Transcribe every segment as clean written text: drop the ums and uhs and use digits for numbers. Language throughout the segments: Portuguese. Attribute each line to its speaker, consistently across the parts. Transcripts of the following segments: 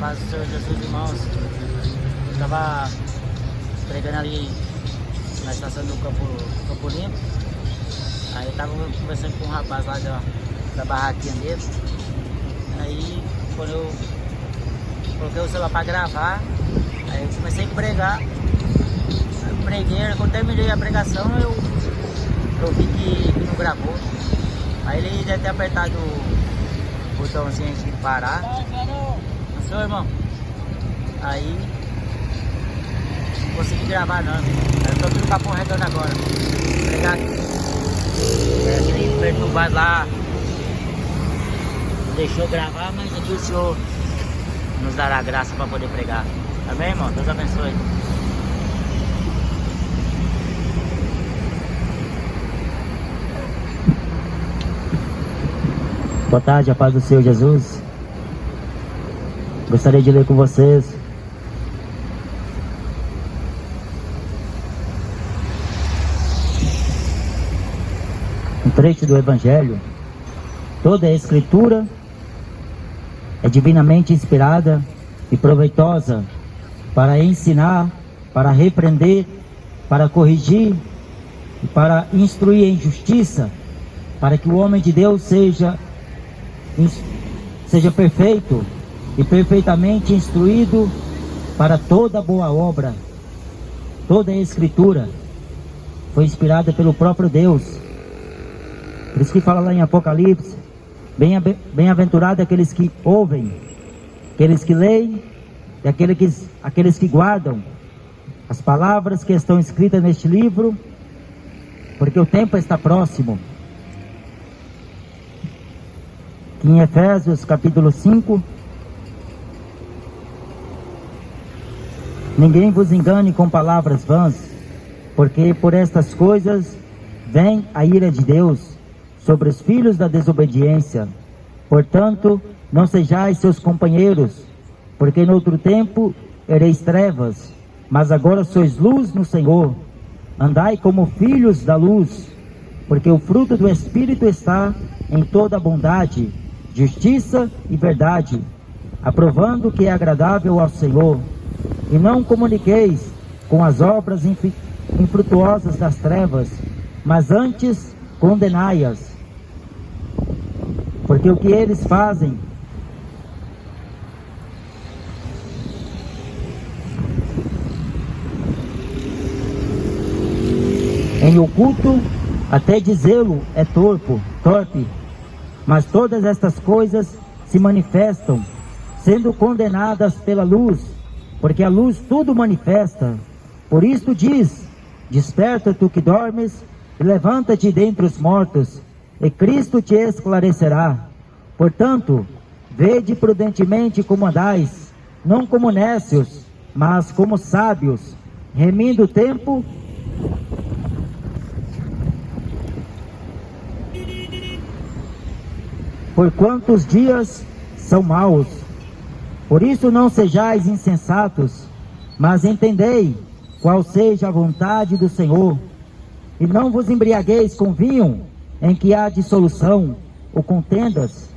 Speaker 1: Paz do Senhor Jesus, irmãos. Eu estava pregando ali na estação do Campo Limpo. Aí eu estava conversando com um rapaz lá da barraquinha dele. Aí quando eu coloquei o celular para gravar, aí eu comecei a pregar. Eu preguei, quando terminei a pregação eu vi que não gravou. Aí ele deve ter apertado o botãozinho de parar. Não sou, irmão? Aí não consegui gravar não. Aí eu tô aqui no Capão Redondo agora. Pregar aqui. Aquele perturbado lá não deixou gravar, mas aqui o Senhor nos dará graça para poder pregar. Amém, irmão? Deus abençoe. Boa tarde, a paz do Senhor Jesus. Gostaria de ler com vocês um trecho do Evangelho. Toda a Escritura é divinamente inspirada e proveitosa para ensinar, para repreender, para corrigir e para instruir em justiça, para que o homem de Deus seja perfeito e perfeitamente instruído para toda boa obra. Toda a Escritura foi inspirada pelo próprio Deus. Por isso que fala lá em Apocalipse: bem-aventurado aqueles que ouvem, aqueles que leem e aqueles que guardam as palavras que estão escritas neste livro, porque o tempo está próximo. Em Efésios capítulo 5, ninguém vos engane com palavras vãs, porque por estas coisas vem a ira de Deus sobre os filhos da desobediência. Portanto, não sejais seus companheiros, porque no outro tempo ereis trevas, mas agora sois luz no Senhor. Andai como filhos da luz, porque o fruto do Espírito está em toda bondade, justiça e verdade, aprovando o que é agradável ao Senhor. E não comuniqueis com as obras infrutuosas das trevas, mas antes condenai-as, porque o que eles fazem em oculto, até dizê-lo é torpe, mas todas estas coisas se manifestam, sendo condenadas pela luz, porque a luz tudo manifesta. Por isto diz: desperta tu que dormes, e levanta-te dentre os mortos, e Cristo te esclarecerá. Portanto, vede prudentemente como andais, não como nécios, mas como sábios, remindo o tempo, porquanto os dias são maus. Por isso não sejais insensatos, mas entendei qual seja a vontade do Senhor. E não vos embriagueis com vinho, em que há dissolução ou contendas,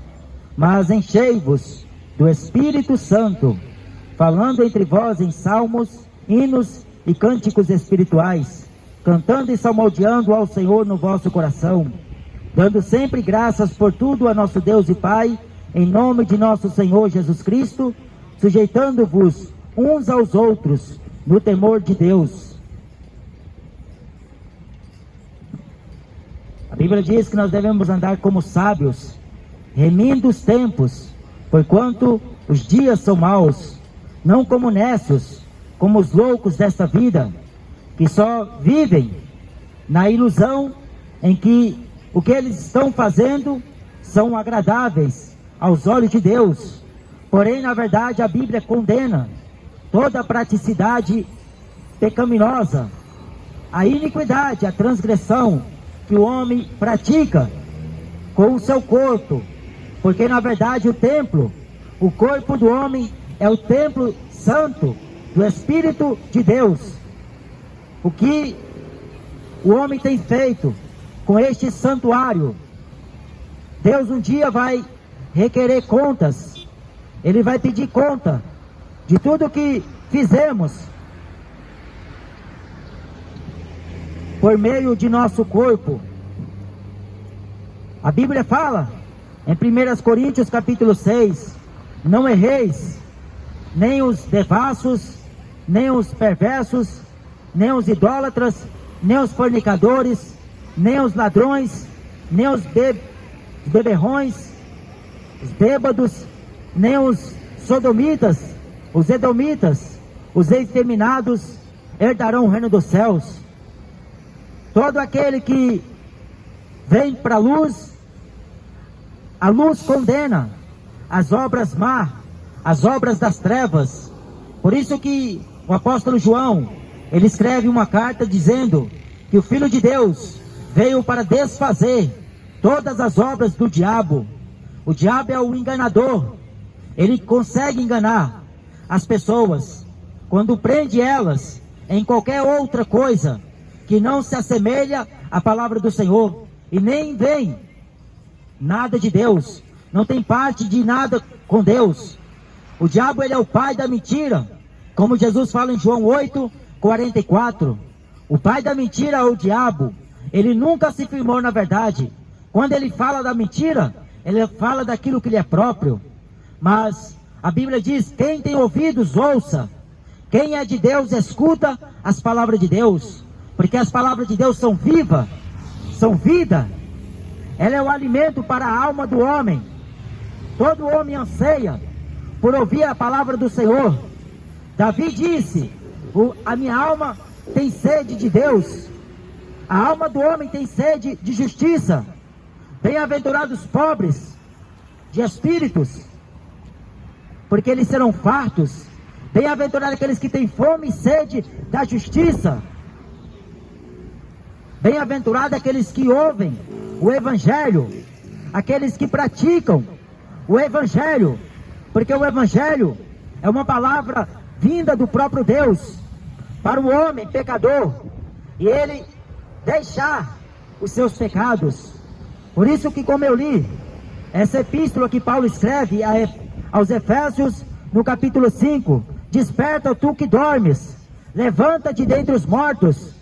Speaker 1: mas enchei-vos do Espírito Santo, falando entre vós em salmos, hinos e cânticos espirituais, cantando e salmodiando ao Senhor no vosso coração, dando sempre graças por tudo a nosso Deus e Pai, em nome de nosso Senhor Jesus Cristo, sujeitando-vos uns aos outros no temor de Deus. A Bíblia diz que nós devemos andar como sábios, remindo os tempos, porquanto os dias são maus, não como nécios, como os loucos desta vida, que só vivem na ilusão em que o que eles estão fazendo são agradáveis aos olhos de Deus. Porém, na verdade, a Bíblia condena toda a praticidade pecaminosa, a iniquidade, a transgressão que o homem pratica com o seu corpo. Porque, na verdade, o corpo do homem é o templo santo do Espírito de Deus. O que o homem tem feito com este santuário, Deus um dia vai requerer contas. Ele vai pedir conta de tudo que fizemos por meio de nosso corpo. A Bíblia fala em 1 Coríntios capítulo 6, não erreis, nem os devassos, nem os perversos, nem os idólatras, nem os fornicadores, nem os ladrões, nem os beberrões, os bêbados, nem os sodomitas, os edomitas, os efeminados herdarão o reino dos céus. Todo aquele que vem para a luz condena as obras más, as obras das trevas. Por isso que o apóstolo João, ele escreve uma carta dizendo que o Filho de Deus veio para desfazer todas as obras do diabo. O diabo é o enganador. Ele consegue enganar as pessoas quando prende elas em qualquer outra coisa que não se assemelha à palavra do Senhor, e nem vem nada de Deus, não tem parte de nada com Deus. O diabo, ele é o pai da mentira, como Jesus fala em João 8:44. O pai da mentira é o diabo. Ele nunca se firmou na verdade. Quando ele fala da mentira, ele fala daquilo que lhe é próprio. Mas a Bíblia diz: quem tem ouvidos, ouça. Quem é de Deus, escuta as palavras de Deus. Porque as palavras de Deus são vivas, são vida. Ela é o alimento para a alma do homem. Todo homem anseia por ouvir a palavra do Senhor. Davi disse: a minha alma tem sede de Deus. A alma do homem tem sede de justiça. Bem-aventurados os pobres de espíritos, porque eles serão fartos. Bem-aventurados aqueles que têm fome e sede da justiça. Bem-aventurados aqueles que ouvem o Evangelho, aqueles que praticam o Evangelho, porque o Evangelho é uma palavra vinda do próprio Deus para o homem pecador, e ele deixar os seus pecados. Por isso que, como eu li, essa epístola que Paulo escreve aos Efésios, no capítulo 5, desperta tu que dormes, levanta-te dentre os mortos.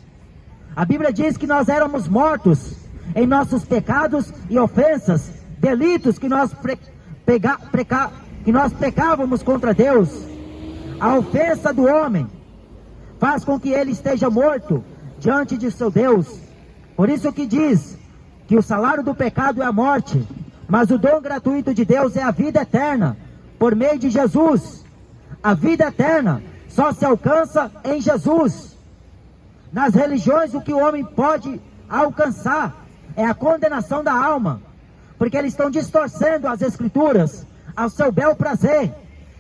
Speaker 1: A Bíblia diz que nós éramos mortos em nossos pecados e ofensas, delitos que nós pecávamos contra Deus. A ofensa do homem faz com que ele esteja morto diante de seu Deus. Por isso que diz que o salário do pecado é a morte, mas o dom gratuito de Deus é a vida eterna, por meio de Jesus. A vida eterna só se alcança em Jesus. Nas religiões, o que o homem pode alcançar é a condenação da alma, porque eles estão distorcendo as escrituras ao seu bel prazer.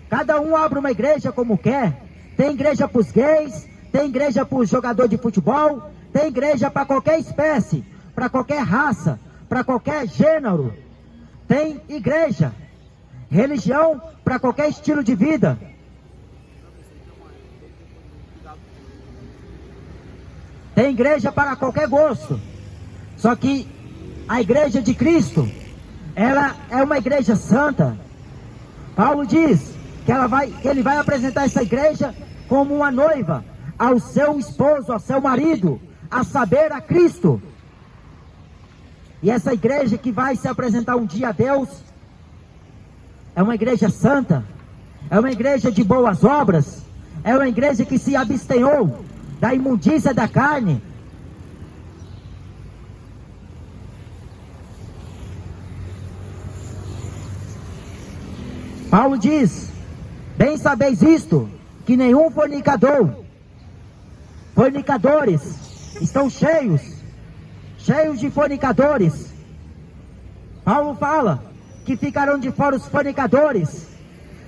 Speaker 1: Cada um abre uma igreja como quer. Tem igreja para os gays, tem igreja para os jogadores de futebol, tem igreja para qualquer espécie, para qualquer raça, para qualquer gênero. Tem igreja, religião para qualquer estilo de vida. Tem igreja para qualquer gosto. Só que a igreja de Cristo, ela é uma igreja santa. Paulo diz que ele vai apresentar essa igreja como uma noiva ao seu esposo, ao seu marido, a saber, a Cristo. E essa igreja que vai se apresentar um dia a Deus é uma igreja santa, é uma igreja de boas obras, é uma igreja que se abstenhou da imundícia da carne. Paulo diz: bem sabeis isto, que nenhum fornicadores estão cheios de fornicadores. Paulo fala que ficarão de fora os fornicadores.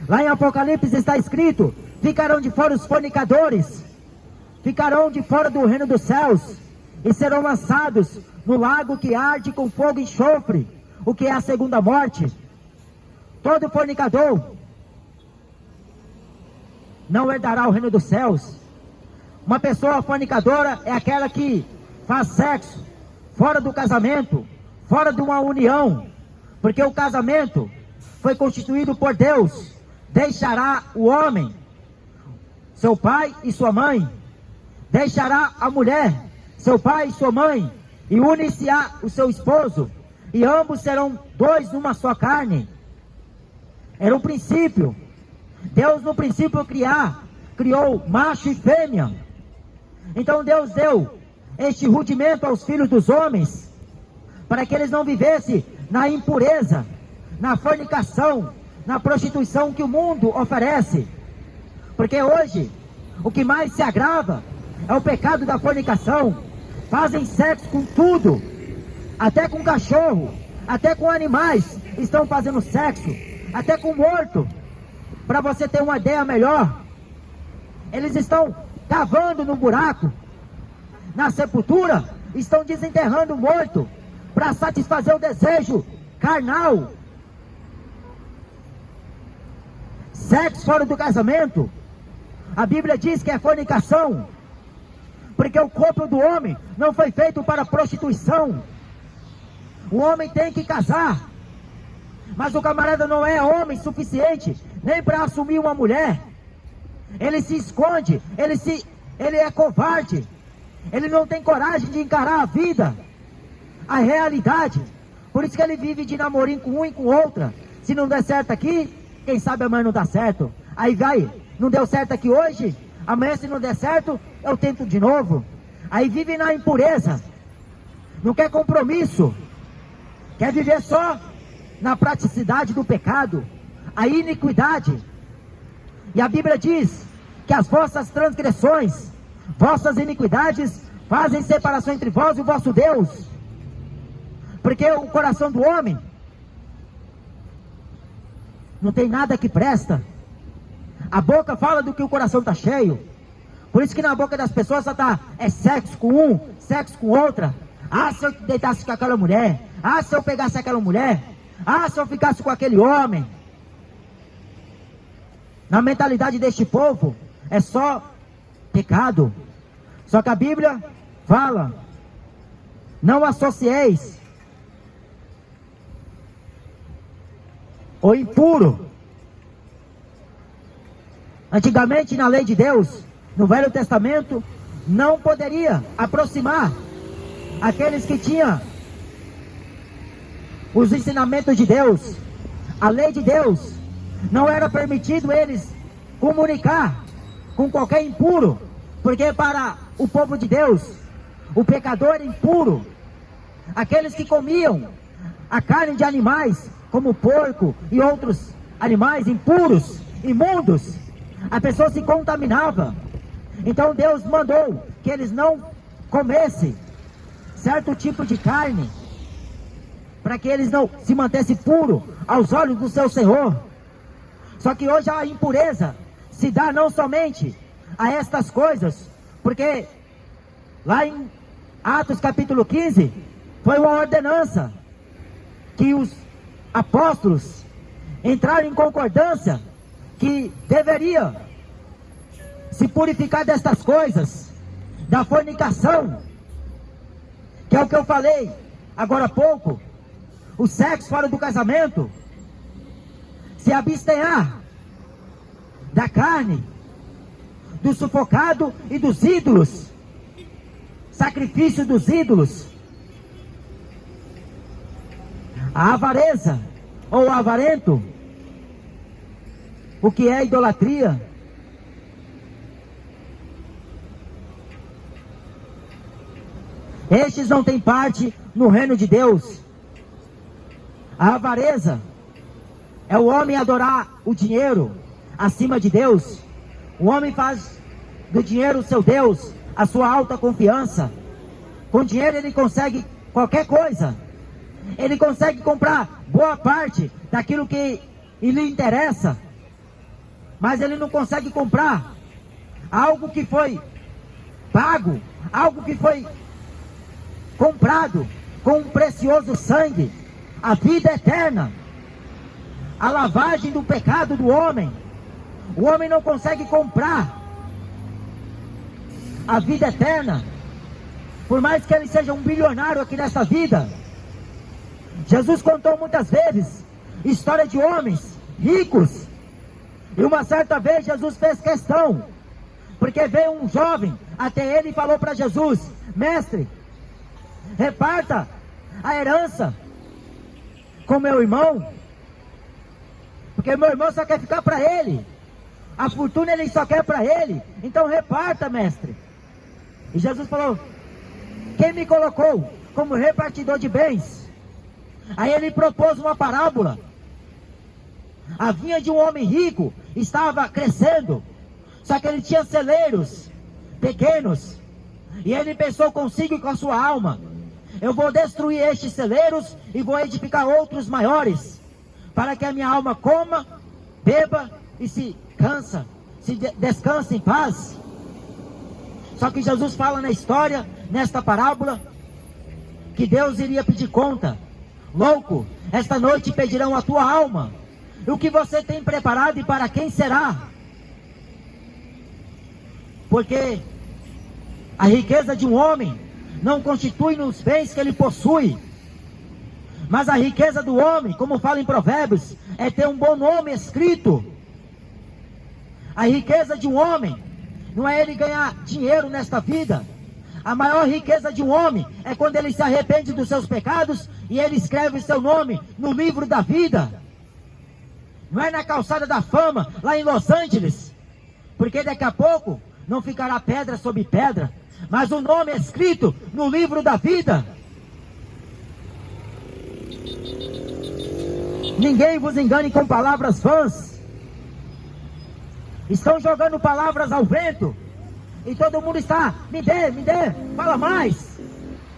Speaker 1: Lá em Apocalipse está escrito: ficarão de fora os fornicadores, ficarão de fora do reino dos céus, e serão lançados no lago que arde com fogo e enxofre, o que é a segunda morte. Todo fornicador não herdará o reino dos céus. Uma pessoa fornicadora é aquela que faz sexo fora do casamento, fora de uma união, porque o casamento foi constituído por Deus. Deixará o homem seu pai e sua mãe. Deixará a mulher, seu pai e sua mãe, e une-se-á o seu esposo, e ambos serão dois numa só carne. Era o princípio. Deus no princípio criou macho e fêmea. Então Deus deu este rudimento aos filhos dos homens, para que eles não vivessem na impureza, na fornicação, na prostituição que o mundo oferece. Porque hoje, o que mais se agrava é o pecado da fornicação. Fazem sexo com tudo, até com cachorro, até com animais estão fazendo sexo, até com morto. Para você ter uma ideia melhor, eles estão cavando no buraco, na sepultura, estão desenterrando o morto, para satisfazer o desejo carnal. Sexo fora do casamento, a Bíblia diz que é fornicação, porque o corpo do homem não foi feito para prostituição. O homem tem que casar, mas o camarada não é homem suficiente nem para assumir uma mulher. Ele se esconde, ele é covarde, ele não tem coragem de encarar a vida, a realidade. Por isso que ele vive de namorinho com um e com outra. Se não der certo aqui, quem sabe amanhã não dá certo. Aí vai, não deu certo aqui hoje, amanhã se não der certo, eu tento de novo. Aí vive na impureza, não quer compromisso, quer viver só na praticidade do pecado, a iniquidade. E a Bíblia diz que as vossas transgressões, vossas iniquidades, fazem separação entre vós e o vosso Deus. Porque o coração do homem não tem nada que presta. A boca fala do que o coração está cheio. Por isso que na boca das pessoas só está sexo com um, sexo com outra. Ah, se eu deitasse com aquela mulher. Ah, se eu pegasse aquela mulher. Ah, se eu ficasse com aquele homem. Na mentalidade deste povo é só pecado. Só que a Bíblia fala: não associeis o impuro. Antigamente, na lei de Deus, no Velho Testamento, não poderia aproximar aqueles que tinham os ensinamentos de Deus, a lei de Deus. Não era permitido eles comunicar com qualquer impuro, porque para o povo de Deus, o pecador impuro, aqueles que comiam a carne de animais, como porco e outros animais impuros, imundos, a pessoa se contaminava. Então Deus mandou que eles não comessem certo tipo de carne, para que eles não se mantessem puros aos olhos do seu Senhor. Só que hoje a impureza se dá não somente a estas coisas, porque lá em Atos capítulo 15, foi uma ordenança que os apóstolos entraram em concordância que deveria se purificar destas coisas, da fornicação, que é o que eu falei agora há pouco, o sexo fora do casamento, se abstenhar da carne, do sufocado e dos ídolos, sacrifício dos ídolos, a avareza ou avarento, o que é idolatria. Estes não têm parte no reino de Deus. A avareza é o homem adorar o dinheiro acima de Deus. O homem faz do dinheiro o seu Deus, a sua alta confiança. Com dinheiro ele consegue qualquer coisa. Ele consegue comprar boa parte daquilo que lhe interessa, mas ele não consegue comprar algo que foi pago, algo que foi comprado com um precioso sangue, a vida eterna, a lavagem do pecado do homem. O homem não consegue comprar a vida eterna, por mais que ele seja um bilionário aqui nessa vida. Jesus contou muitas vezes história de homens ricos, e uma certa vez Jesus fez questão Porque veio um jovem até ele e falou para Jesus: mestre, reparta a herança com meu irmão, porque meu irmão só quer ficar para ele, a fortuna ele só quer para ele, então reparta, mestre. E Jesus falou: quem me colocou como repartidor de bens? Aí ele propôs uma parábola. A vinha de um homem rico estava crescendo, só que ele tinha celeiros pequenos, e ele pensou consigo e com a sua alma: eu vou destruir estes celeiros e vou edificar outros maiores, para que a minha alma coma, beba e se descanse em paz. Só que Jesus fala na história, nesta parábola, que Deus iria pedir conta. Louco, esta noite pedirão a tua alma. E o que você tem preparado e para quem será? Porque a riqueza de um homem não constitui nos bens que ele possui, mas a riqueza do homem, como fala em Provérbios, é ter um bom nome escrito. A riqueza de um homem não é ele ganhar dinheiro nesta vida. A maior riqueza de um homem é quando ele se arrepende dos seus pecados e ele escreve seu nome no livro da vida. Não é na calçada da fama, lá em Los Angeles, porque daqui a pouco não ficará pedra sobre pedra, mas o nome é escrito no livro da vida. Ninguém vos engane com palavras vãs. Estão jogando palavras ao vento, e todo mundo está: me dê, fala mais.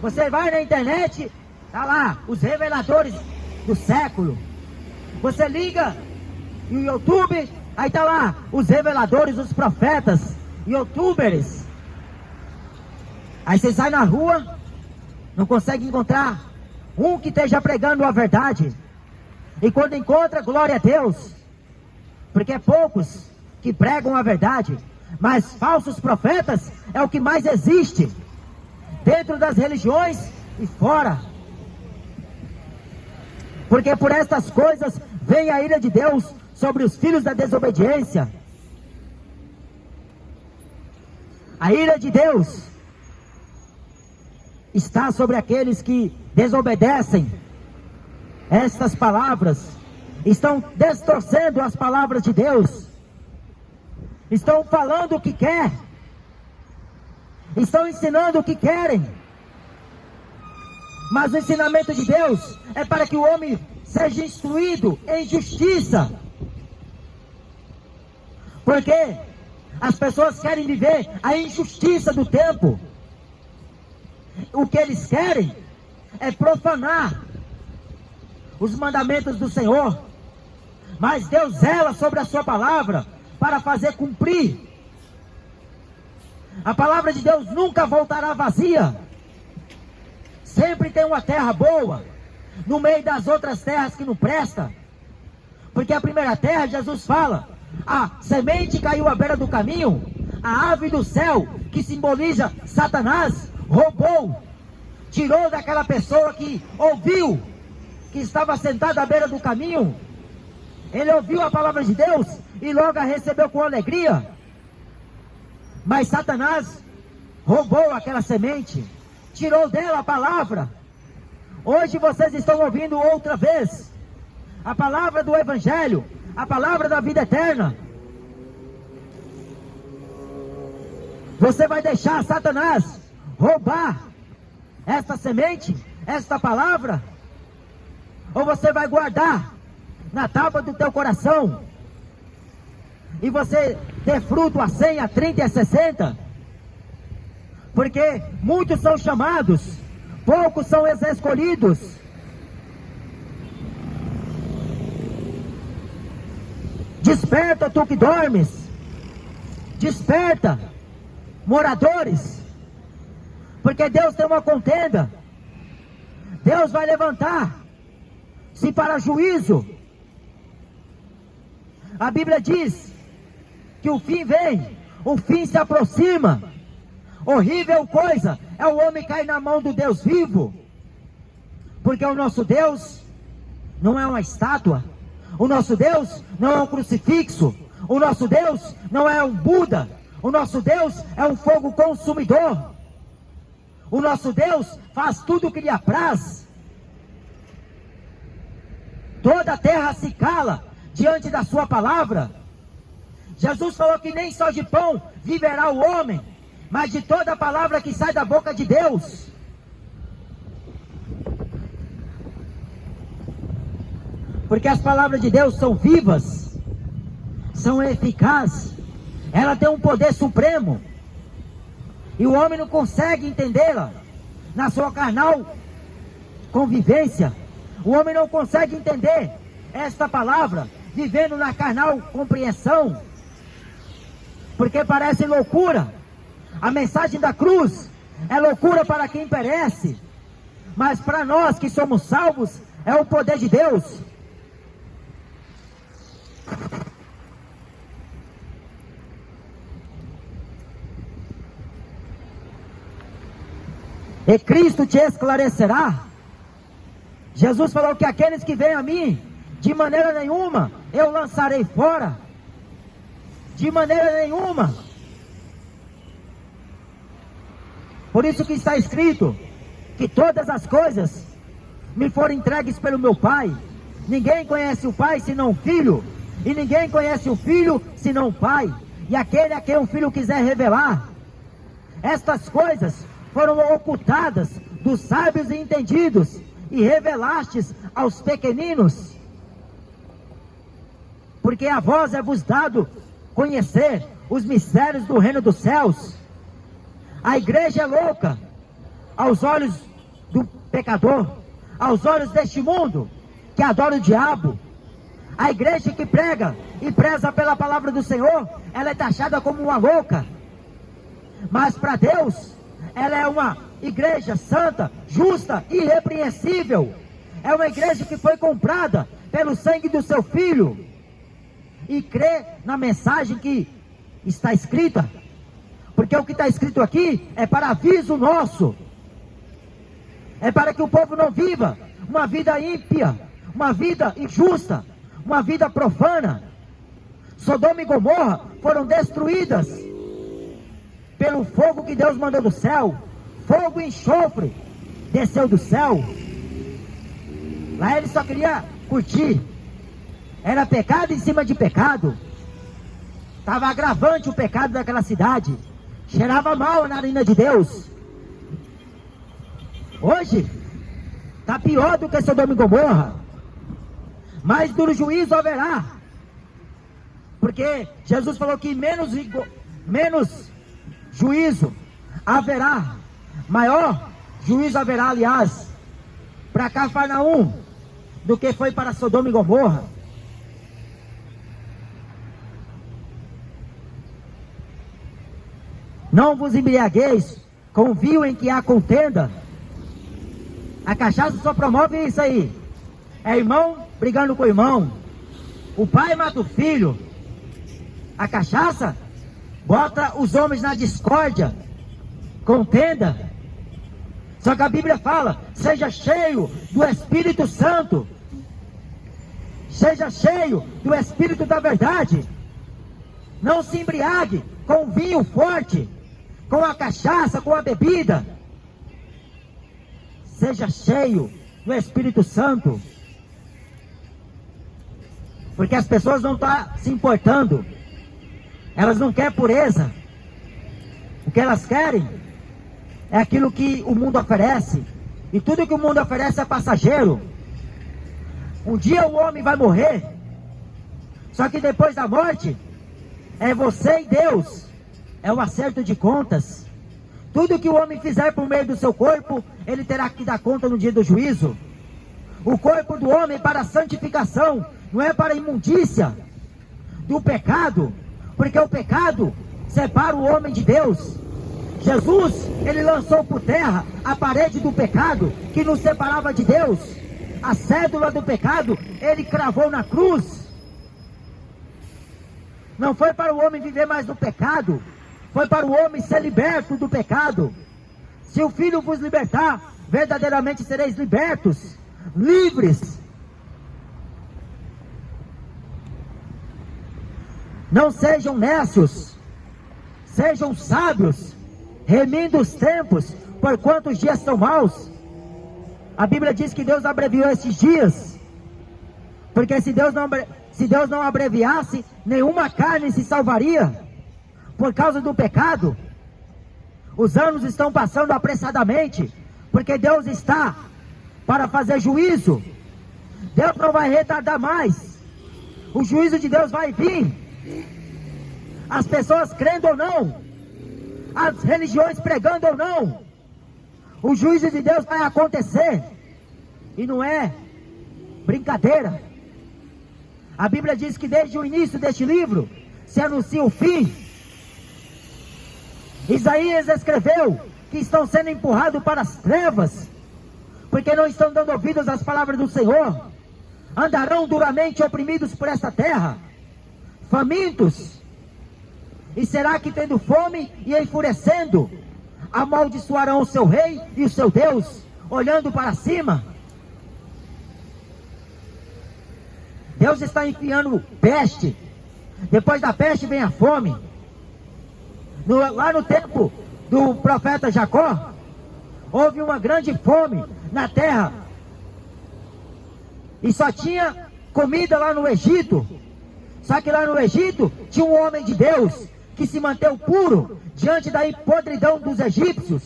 Speaker 1: Você vai na internet, está lá, os reveladores do século. Você liga no YouTube, aí está lá, os reveladores, os profetas, youtubers. Aí você sai na rua, não consegue encontrar um que esteja pregando a verdade. E quando encontra, glória a Deus, porque é poucos que pregam a verdade, mas falsos profetas é o que mais existe, dentro das religiões e fora. Porque por estas coisas vem a ira de Deus sobre os filhos da desobediência. A ira de Deus está sobre aqueles que desobedecem estas palavras, estão distorcendo as palavras de Deus, estão falando o que quer, estão ensinando o que querem. Mas o ensinamento de Deus é para que o homem seja instruído em justiça. Porque as pessoas querem viver a injustiça do tempo. O que eles querem é profanar os mandamentos do Senhor. Mas Deus zela sobre a sua palavra para fazer cumprir. A palavra de Deus nunca voltará vazia. Sempre tem uma terra boa no meio das outras terras que não prestam. Porque a primeira terra, Jesus fala, a semente caiu à beira do caminho, a ave do céu, que simboliza Satanás, roubou, tirou daquela pessoa que ouviu, que estava sentada à beira do caminho. Ele ouviu a palavra de Deus e logo a recebeu com alegria. Mas Satanás roubou aquela semente, tirou dela a palavra. Hoje vocês estão ouvindo outra vez a palavra do Evangelho, a palavra da vida eterna. Você vai deixar Satanás roubar esta semente, esta palavra? Ou você vai guardar na tábua do teu coração e você ter fruto a 100, a 30 e a 60? Porque muitos são chamados, poucos são os escolhidos. Desperta, tu que dormes. Desperta, moradores. Porque Deus tem uma contenda. Deus vai levantar-se para juízo. A Bíblia diz que o fim vem, o fim se aproxima. Horrível coisa é o homem cair na mão do Deus vivo. Porque o nosso Deus não é uma estátua. O nosso Deus não é um crucifixo. O nosso Deus não é um Buda. O nosso Deus é um fogo consumidor. O nosso Deus faz tudo o que lhe apraz. Toda a terra se cala diante da sua palavra. Jesus falou que nem só de pão viverá o homem, mas de toda a palavra que sai da boca de Deus. Porque as palavras de Deus são vivas, são eficazes, ela tem um poder supremo, e o homem não consegue entendê-la na sua carnal convivência. O homem não consegue entender esta palavra vivendo na carnal compreensão, porque parece loucura. A mensagem da cruz é loucura para quem perece, mas para nós que somos salvos é o poder de Deus. E Cristo te esclarecerá. Jesus falou que aqueles que vêm a mim, de maneira nenhuma eu lançarei fora. De maneira nenhuma. Por isso que está escrito que todas as coisas me foram entregues pelo meu Pai. Ninguém conhece o Pai senão o Filho, e ninguém conhece o Filho senão o Pai, e aquele a quem o Filho quiser revelar. Estas coisas foram ocultadas dos sábios e entendidos, e revelastes aos pequeninos. Porque a vós é vos dado conhecer os mistérios do reino dos céus. A igreja é louca aos olhos do pecador, aos olhos deste mundo que adora o diabo. A igreja que prega e preza pela palavra do Senhor, ela é taxada como uma louca. Mas para Deus, ela é uma igreja santa, justa, irrepreensível. É uma igreja que foi comprada pelo sangue do seu Filho, e crê na mensagem que está escrita, porque o que está escrito aqui é para aviso nosso, é para que o povo não viva uma vida ímpia, uma vida injusta, uma vida profana. Sodoma e Gomorra foram destruídas pelo fogo que Deus mandou do céu. Fogo e enxofre desceu do céu. Lá ele só queria curtir. Era pecado em cima de pecado. Estava agravante o pecado daquela cidade. Cheirava mal a narina de Deus. Hoje está pior do que Sodoma e Gomorra. Mais duro juízo haverá. Porque Jesus falou que menos juízo haverá. Maior juízo haverá, aliás, para Cafarnaum do que foi para Sodoma e Gomorra. Não vos embriagueis com o vinho em que há contenda. A cachaça só promove isso aí. É irmão brigando com irmão. O pai mata o filho. A cachaça bota os homens na discórdia, contenda. Só que a Bíblia fala: seja cheio do Espírito Santo. Seja cheio do Espírito da verdade. Não se embriague com vinho forte, com a cachaça, com a bebida. Seja cheio do Espírito Santo. Porque as pessoas não estão se importando. Elas não querem pureza. O que elas querem é aquilo que o mundo oferece. E tudo que o mundo oferece é passageiro. Um dia o homem vai morrer. Só que depois da morte, é você e Deus. É o acerto de contas. Tudo que o homem fizer por meio do seu corpo, ele terá que dar conta no dia do juízo. O corpo do homem é para a santificação, não é para a imundícia do pecado. Porque o pecado separa o homem de Deus. Jesus, ele lançou por terra a parede do pecado que nos separava de Deus. A cédula do pecado, ele cravou na cruz. Não foi para o homem viver mais no pecado, foi para o homem ser liberto do pecado. Se o Filho vos libertar, verdadeiramente sereis libertos, livres. Não sejam nécios, Sejam sábios, remindo os tempos, porquanto os dias são maus. A Bíblia diz que Deus abreviou esses dias, porque se Deus não abreviasse, nenhuma carne se salvaria. Por causa do pecado, os anos estão passando apressadamente, porque Deus está para fazer juízo. Deus não vai retardar mais. O juízo de Deus vai vir. As pessoas crendo ou não, as religiões pregando ou não, o juízo de Deus vai acontecer. E não é brincadeira. A Bíblia diz que desde o início deste livro se anuncia o fim. Isaías escreveu que estão sendo empurrados para as trevas, porque não estão dando ouvidos às palavras do Senhor. Andarão duramente oprimidos por esta terra, famintos. E será que tendo fome e enfurecendo, amaldiçoarão o seu rei e o seu Deus, olhando para cima? Deus está enfiando peste. Depois da peste vem a fome. Lá no tempo do profeta Jacó, houve uma grande fome na terra. E só tinha comida lá no Egito. Só que lá no Egito tinha um homem de Deus que se manteve puro diante da podridão dos egípcios.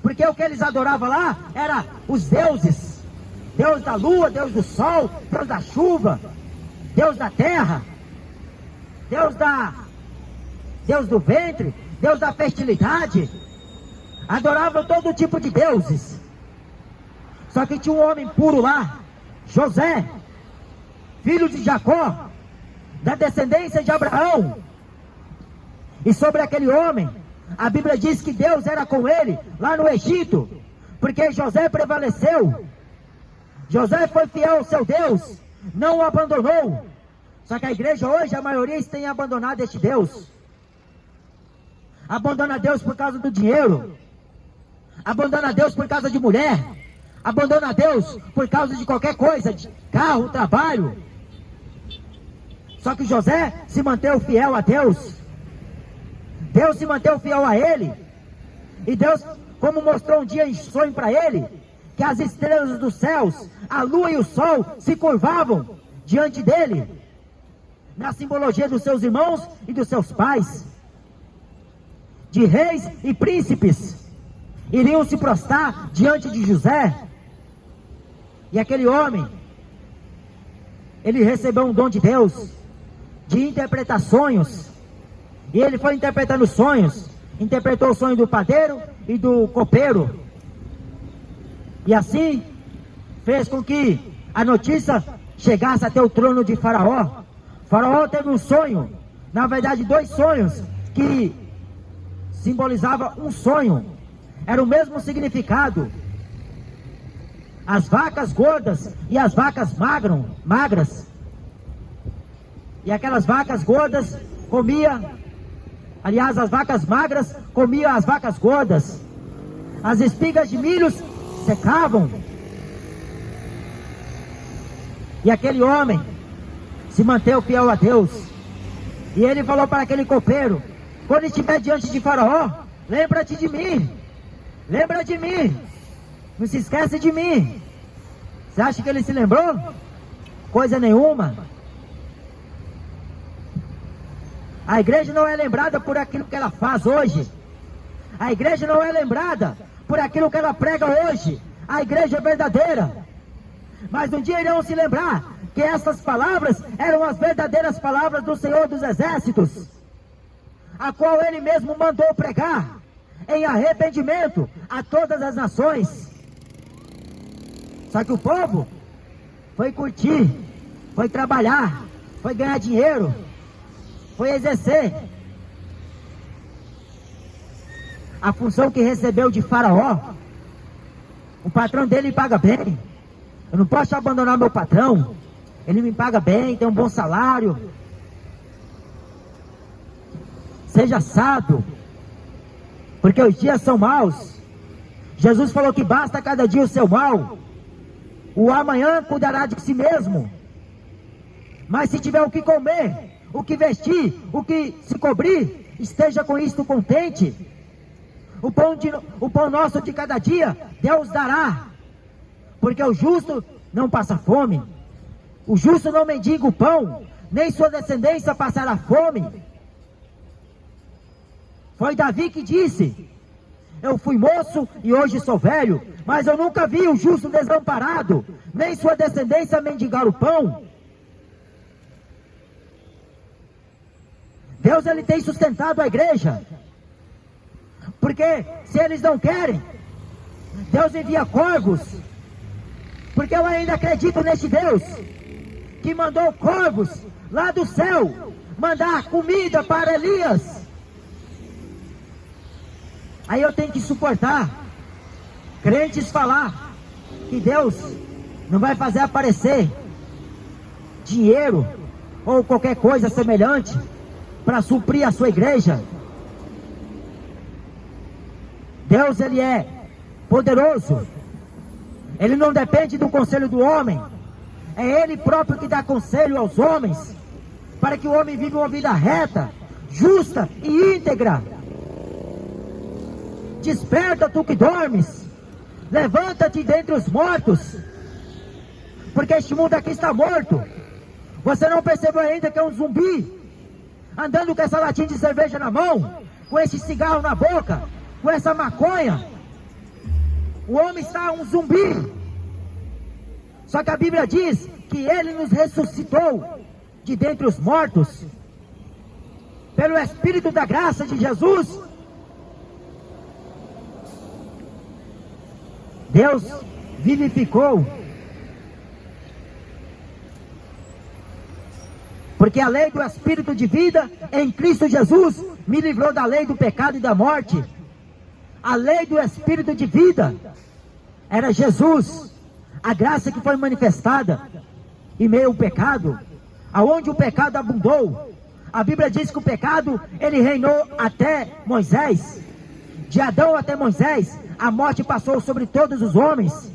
Speaker 1: Porque o que eles adoravam lá era os deuses. Deus da lua, Deus do sol, Deus da chuva, Deus da terra, Deus do ventre, Deus da fertilidade. Adoravam todo tipo de deuses. Só que tinha um homem puro lá, José, filho de Jacó, da descendência de Abraão. E sobre aquele homem, a Bíblia diz que Deus era com ele lá no Egito, porque José prevaleceu. José foi fiel ao seu Deus, não o abandonou. Só que a igreja hoje, a maioria tem abandonado este Deus. Abandona Deus por causa do dinheiro, abandona Deus por causa de mulher, abandona Deus por causa de qualquer coisa, de carro, trabalho. Só que José se manteve fiel a Deus. Deus se manteve fiel a ele. E Deus, como mostrou um dia em sonho para ele, que as estrelas dos céus, a lua e o sol se curvavam diante dele, na simbologia dos seus irmãos e dos seus pais. De reis e príncipes iriam se prostrar diante de José. E aquele homem, ele recebeu um dom de Deus, de interpretar sonhos. E ele foi interpretando sonhos. Interpretou o sonho do padeiro e do copeiro. E assim fez com que a notícia chegasse até o trono de Faraó. Faraó teve um sonho, na verdade 2 sonhos, que simbolizava um sonho. Era o mesmo significado. As vacas gordas e as vacas magras. E aquelas vacas gordas as vacas magras comiam as vacas gordas. As espigas de milho secavam. E aquele homem se manteve fiel a Deus. E ele falou para aquele copeiro: quando estiver diante de Faraó, lembra-te de mim. Lembra de mim. Não se esquece de mim. Você acha que ele se lembrou? Coisa nenhuma. A igreja não é lembrada por aquilo que ela faz hoje. A igreja não é lembrada por aquilo que ela prega hoje. A igreja é verdadeira. Mas um dia irão se lembrar que essas palavras eram as verdadeiras palavras do Senhor dos Exércitos, a qual ele mesmo mandou pregar em arrependimento a todas as nações. Só que o povo foi curtir, foi trabalhar, foi ganhar dinheiro, foi exercer a função que recebeu de Faraó. O patrão dele paga bem. Eu não posso abandonar meu patrão. Ele me paga bem, tem um bom salário. Seja sábio, porque os dias são maus. Jesus falou que basta cada dia o seu mal. O amanhã cuidará de si mesmo. Mas se tiver o que comer, o que vestir, o que se cobrir, esteja com isto contente. O pão nosso de cada dia, Deus dará, porque o justo não passa fome, o justo não mendiga o pão, nem sua descendência passará fome. Foi Davi que disse: eu fui moço e hoje sou velho, mas eu nunca vi o justo desamparado, nem sua descendência mendigar o pão. Deus, ele tem sustentado a igreja, porque se eles não querem, Deus envia corvos, porque eu ainda acredito neste Deus, que mandou corvos lá do céu, mandar comida para Elias. Aí eu tenho que suportar crentes falar que Deus não vai fazer aparecer dinheiro ou qualquer coisa semelhante para suprir a sua igreja. Deus, ele é poderoso, ele não depende do conselho do homem, é ele próprio que dá conselho aos homens, para que o homem viva uma vida reta, justa e íntegra. Desperta, tu que dormes, levanta-te dentre os mortos, porque este mundo aqui está morto. Você não percebeu ainda que é um zumbi, andando com essa latinha de cerveja na mão, com esse cigarro na boca, com essa maconha? O homem está um zumbi. Só que a Bíblia diz que ele nos ressuscitou de dentre os mortos, pelo Espírito da graça de Jesus. Deus vivificou, porque a lei do Espírito de vida em Cristo Jesus me livrou da lei do pecado e da morte. A lei do Espírito de vida era Jesus, a graça que foi manifestada em meio ao pecado, aonde o pecado abundou. A Bíblia diz que o pecado, ele reinou até Moisés, de Adão até Moisés. A morte passou sobre todos os homens,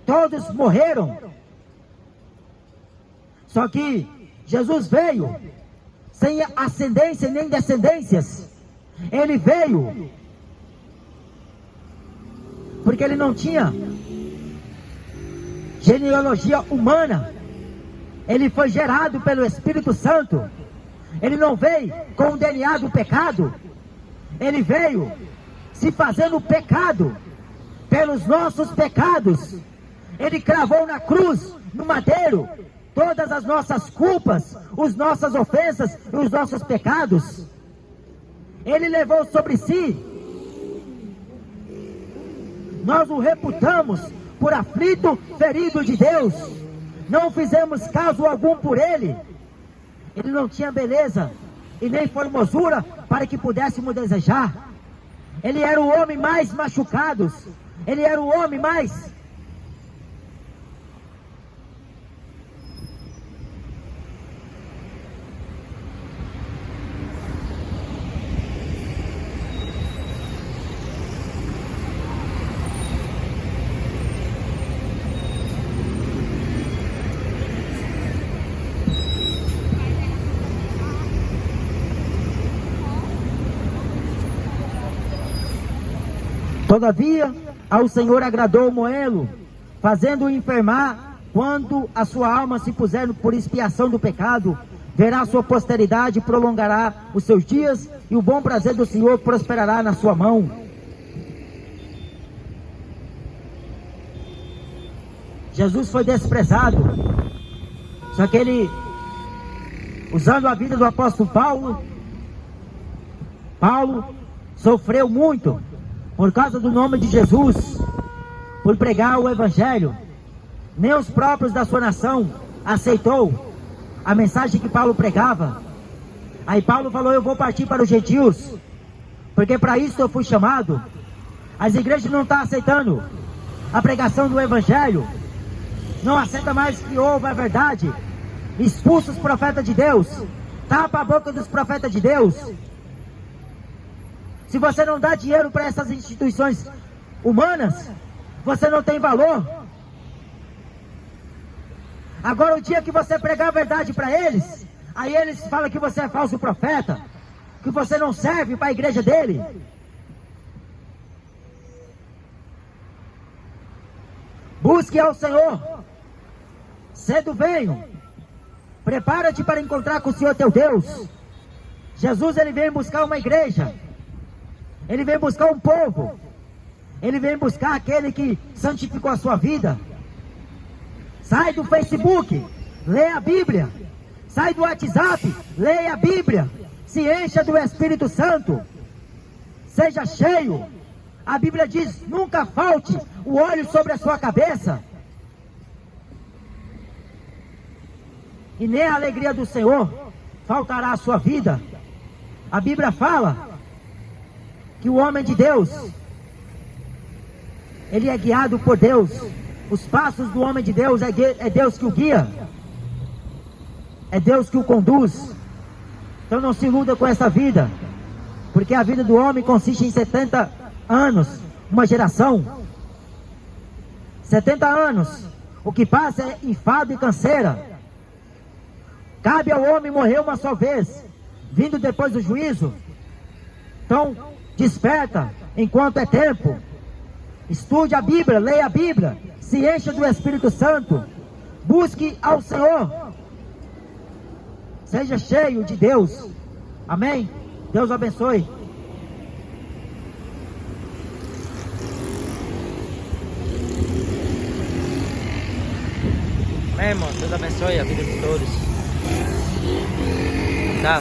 Speaker 1: todos morreram. Só que Jesus veio sem ascendência nem descendências. Ele veio porque ele não tinha genealogia humana. Ele foi gerado pelo Espírito Santo. Ele não veio com o DNA do pecado. Ele veio se fazendo pecado pelos nossos pecados. Ele cravou na cruz, no madeiro, todas as nossas culpas, as nossas ofensas e os nossos pecados. Ele levou sobre si. Nós o reputamos por aflito, ferido de Deus. Não fizemos caso algum por ele. Ele não tinha beleza e nem formosura para que pudéssemos desejar. Ele era o homem mais machucado. Ele era o homem mais... Todavia, ao Senhor agradou moê-lo, fazendo-o enfermar. Quando a sua alma se puser por expiação do pecado, verá sua posteridade, prolongará os seus dias, e o bom prazer do Senhor prosperará na sua mão. Jesus foi desprezado, só que ele, usando a vida do apóstolo Paulo sofreu muito por causa do nome de Jesus, por pregar o Evangelho. Nem os próprios da sua nação aceitou a mensagem que Paulo pregava. Aí Paulo falou: eu vou partir para os gentios, porque para isso eu fui chamado. As igrejas não estão aceitando a pregação do Evangelho, não aceita mais que ouve a verdade. Expulsa os profetas de Deus, tapa a boca dos profetas de Deus. Se você não dá dinheiro para essas instituições humanas, você não tem valor. Agora, o dia que você pregar a verdade para eles, Aí eles falam que você é falso profeta, que você não serve para a igreja dele. Busque ao Senhor, cedo venho, prepara-te para encontrar com o Senhor teu Deus. Jesus, ele vem buscar uma igreja, ele vem buscar um povo, ele vem buscar aquele que santificou a sua vida. Sai do Facebook, leia a Bíblia. Sai do WhatsApp, leia a Bíblia. Se encha do Espírito Santo, seja cheio. A Bíblia diz, nunca falte o óleo sobre a sua cabeça, e nem a alegria do Senhor faltará à sua vida. A Bíblia fala que o homem de Deus, ele é guiado por Deus. Os passos do homem de Deus é Deus que o guia, é Deus que o conduz. Então não se iluda com essa vida, porque a vida do homem consiste em 70 anos, uma geração. 70 anos, o que passa é enfado e canseira. Cabe ao homem morrer uma só vez, vindo depois do juízo. Então, desperta enquanto é tempo. Estude a Bíblia, leia a Bíblia, se encha do Espírito Santo, busque ao Senhor, seja cheio de Deus. Amém? Deus abençoe. Amém, irmão? Deus abençoe a vida de todos. Tá.